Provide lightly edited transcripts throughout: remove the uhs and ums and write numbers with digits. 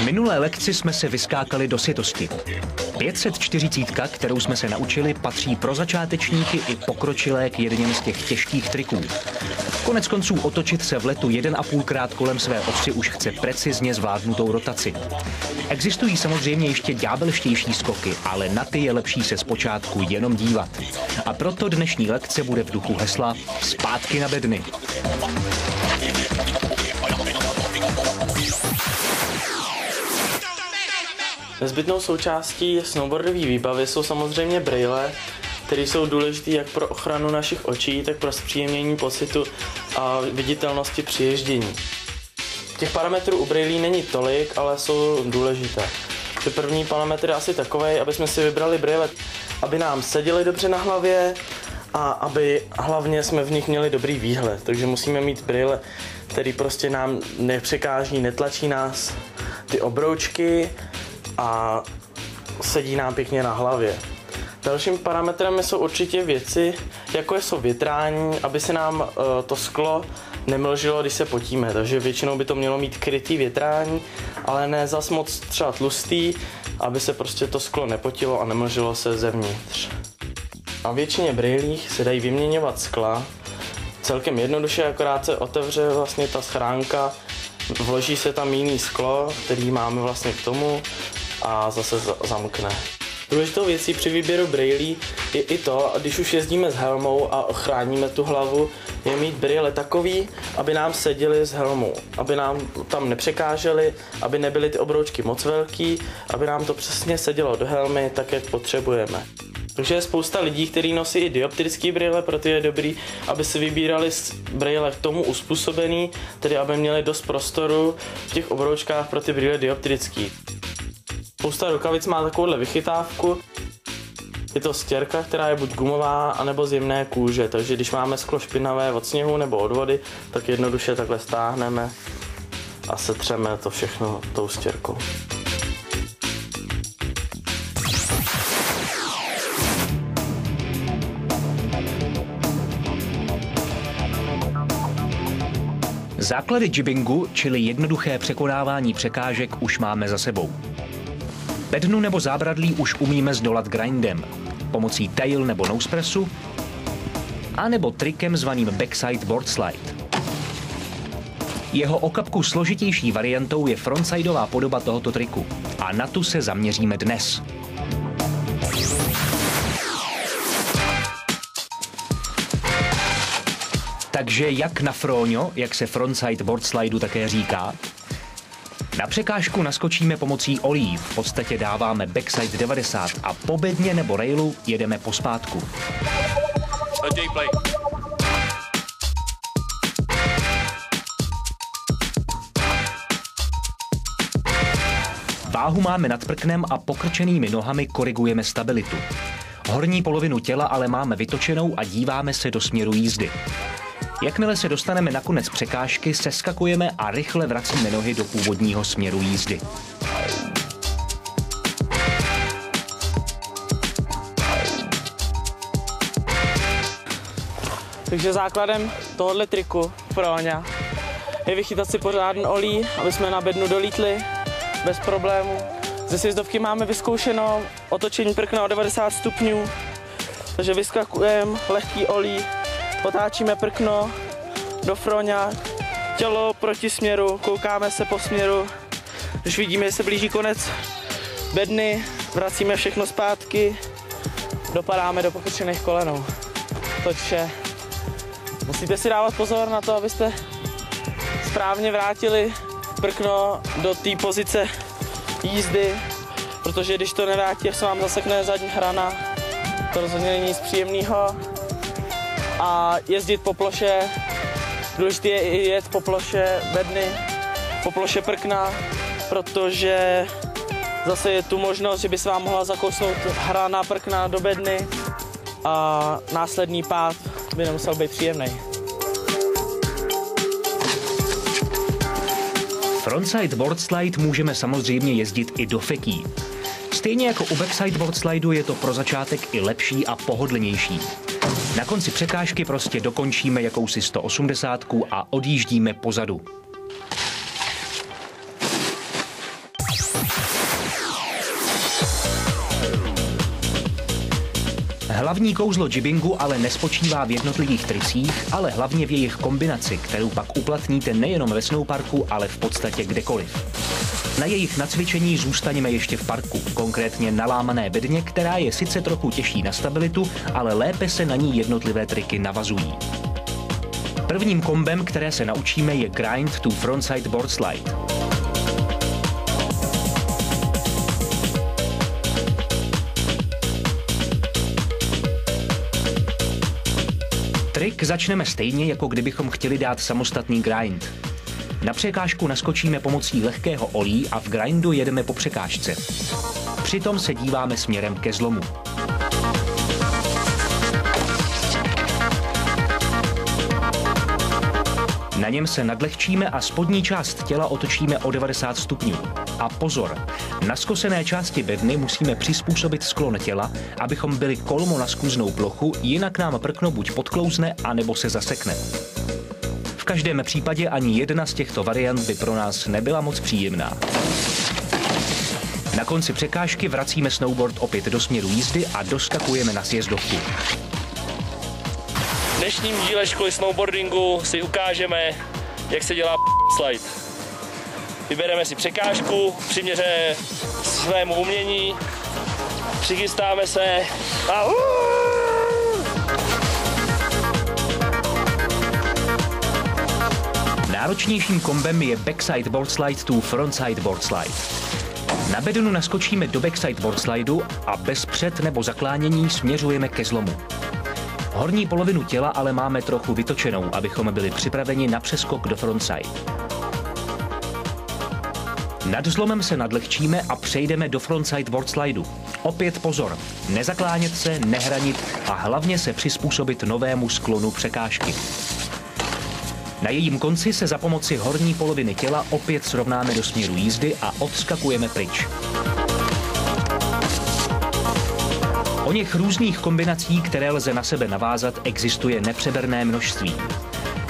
minulé lekci jsme se vyskákali do sytosti. 540, kterou jsme se naučili, patří pro začátečníky i pokročilé k jedním z těch těžkých triků. Konec konců otočit se v letu 1,5krát kolem své osy už chce precizně zvládnutou rotaci. Existují samozřejmě ještě ďábelštější skoky, ale na ty je lepší se zpočátku jenom dívat. A proto dnešní lekce bude v duchu hesla Zpátky na bedny. Nezbytnou součástí snowboardové výbavy jsou samozřejmě brejle, které jsou důležité jak pro ochranu našich očí, tak pro zpříjemnění pocitu a viditelnosti při ježdění. Těch parametrů u brejlí není tolik, ale jsou důležité. První parametr je asi takový, aby jsme si vybrali brejle, aby nám seděly dobře na hlavě a aby hlavně jsme v nich měli dobrý výhled. Takže musíme mít brejle, které prostě nám nepřekáží, netlačí nás ty obroučky a sedí nám pěkně na hlavě. Dalším parametrem jsou určitě věci, jako jsou větrání, aby se nám to sklo nemlžilo, když se potíme. Takže většinou by to mělo mít krytý větrání, ale ne zas moc třeba tlustý, aby se prostě to sklo nepotilo a nemlžilo se zevnitř. Na většině brejlích se dají vyměňovat skla. Celkem jednoduše, akorát se otevře vlastně ta schránka, vloží se tam jiný sklo, který máme vlastně k tomu a zase zamkne. Důležitou věcí při výběru brejlí je i to, když už jezdíme s helmou a chráníme tu hlavu, je mít brejle takový, aby nám seděly s helmou, aby nám tam nepřekážely, aby nebyly ty obroučky moc velký, aby nám to přesně sedělo do helmy tak, jak potřebujeme. Takže je spousta lidí, kteří nosí i dioptrické brejle, proto je dobrý, aby si vybírali brejle k tomu uspůsobený, tedy aby měli dost prostoru v těch obroučkách pro ty brejle dioptrické. Spousta rukavic má takovouhle vychytávku. Je to stěrka, která je buď gumová, anebo z jemné kůže, takže když máme sklo špinavé od sněhu nebo od vody, tak jednoduše takhle stáhneme a setřeme to všechno tou stěrkou. Základy jibbingu, čili jednoduché překonávání překážek, už máme za sebou. Bednu nebo zábradlí už umíme zdolat grindem, pomocí tail nebo nosepressu, anebo trikem zvaným backside board slide. Jeho o kapku složitější variantou je frontsideová podoba tohoto triku a na tu se zaměříme dnes. Takže jak na fróňo, jak se frontside board slideu také říká? Na překážku naskočíme pomocí olí, v podstatě dáváme backside 90 a po bedně nebo railu jedeme pospátku. Váhu máme nad prknem a pokrčenými nohami korigujeme stabilitu. Horní polovinu těla ale máme vytočenou a díváme se do směru jízdy. Jakmile se dostaneme na konec překážky, seskakujeme a rychle vracíme nohy do původního směru jízdy. Takže základem tohoto triku fróňa je vychytat si pořádný olí, aby jsme na bednu dolítli bez problému. Ze sjezdovky máme vyzkoušeno otočení prkna o 90 stupňů, takže vyskakujeme lehký olí, otáčíme prkno do fróňa, tělo proti směru, koukáme se po směru. Když vidíme, že se blíží konec bedny, vracíme všechno zpátky, dopadáme do pokrčených kolenou. To vše. Musíte si dávat pozor na to, abyste správně vrátili prkno do té pozice jízdy, protože když to nevrátí, se vám zasekne zadní hrana. To rozhodně není nic příjemného. A jezdit po ploše, důležité je i jet po ploše bedny, po ploše prkna, protože zase je tu možnost, že by se vám mohla zakousnout hrana prkna do bedny a následný pád by nemusel být příjemný. Frontside board slide můžeme samozřejmě jezdit i do fekí. Stejně jako u backside board slideu je to pro začátek i lepší a pohodlnější. Na konci překážky prostě dokončíme jakousi 180 a odjíždíme pozadu. Hlavní kouzlo jibbingu ale nespočívá v jednotlivých tricích, ale hlavně v jejich kombinaci, kterou pak uplatníte nejenom ve snowparku, ale v podstatě kdekoliv. Na jejich nacvičení zůstaňme ještě v parku, konkrétně na lámané bedně, která je sice trochu těžší na stabilitu, ale lépe se na ní jednotlivé triky navazují. Prvním kombem, které se naučíme, je Grind to Frontside Board Slide. Trik začneme stejně, jako kdybychom chtěli dát samostatný grind. Na překážku naskočíme pomocí lehkého olí a v grindu jedeme po překážce. Přitom se díváme směrem ke zlomu. Na něm se nadlehčíme a spodní část těla otočíme o 90 stupňů. A pozor, na skosené části bedny musíme přizpůsobit sklon těla, abychom byli kolmo na skluznou plochu, jinak nám prkno buď podklouzne, anebo se zasekne. V každém případě ani jedna z těchto variant by pro nás nebyla moc příjemná. Na konci překážky vracíme snowboard opět do směru jízdy a doskakujeme na sjezdovku. V dnešním díle školy snowboardingu si ukážeme, jak se dělá slide. Vybereme si překážku, přiměřené svému umění, přichystáme se a Náročnějším kombem je backside board slide to frontside board slide. Na bednu naskočíme do backside board slideu a bez před- nebo zaklánění směřujeme ke zlomu. Horní polovinu těla ale máme trochu vytočenou, abychom byli připraveni na přeskok do frontside. Nad zlomem se nadlehčíme a přejdeme do frontside board slideu. Opět pozor, nezaklánět se, nehranit a hlavně se přizpůsobit novému sklonu překážky. Na jejím konci se za pomoci horní poloviny těla opět srovnáme do směru jízdy a odskakujeme pryč. Oněch různých kombinací, které lze na sebe navázat, existuje nepřeberné množství.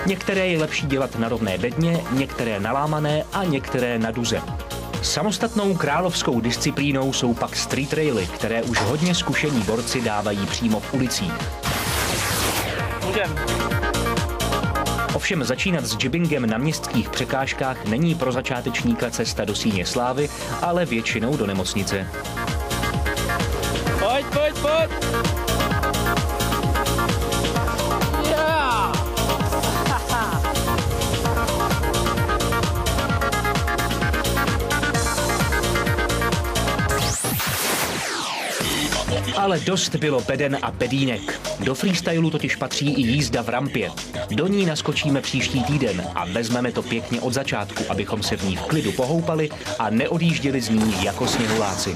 Některé je lepší dělat na rovné bedně, některé na lámané a některé na duze. Samostatnou královskou disciplínou jsou pak street raily, které už hodně zkušení borci dávají přímo v ulicích. Ovšem začínat s jibbingem na městských překážkách není pro začátečníka cesta do síně slávy, ale většinou do nemocnice. pojď, pojď, pojď! Ale dost bylo beden a bedínek. Do freestylu totiž patří i jízda v rampě. Do ní naskočíme příští týden a vezmeme to pěkně od začátku, abychom se v ní v klidu pohoupali a neodjížděli z ní jako sněhuláci.